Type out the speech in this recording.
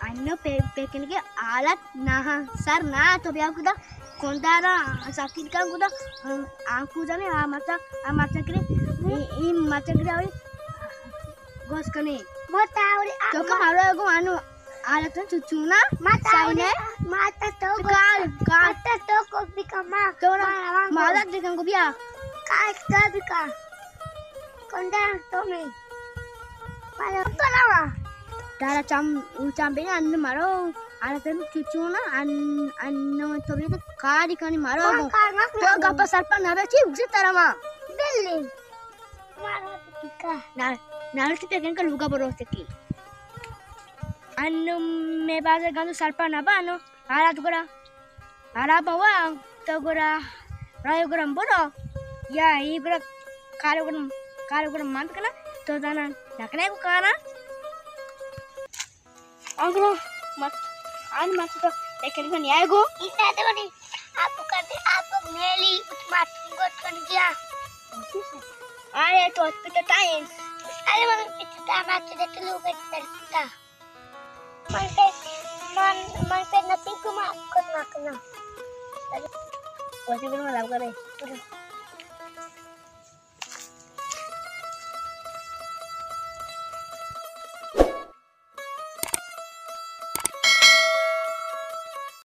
Ano pekin ke alat nah sar na to biar kuda kontara sakit kan kuda aku jane amata kire I mata kire awi gos kane mata awi to ka maro go anu alat cucuna mata to mata to ko bikama to na mala dikan go biar ka bika konda to me para to lama Dara camping anu maro alat cucuna anu to biar kari kani maro go to gapa sarpa nabe chip jitarama belli maro bika nalu pekin ka luga boros ki anu me baza gandu sarpa naba anu alat gora ara bawa to gora rayo gora boro ya I gora karo gora mant kana to dana nakne ko kana angro mat to pekin kan ya go ita de bani आपको मेली mat got kan dia aye to pita time अरे मगर पिता मात de telu kita man pe nati ko ma kot makna Wasi belum malam kare.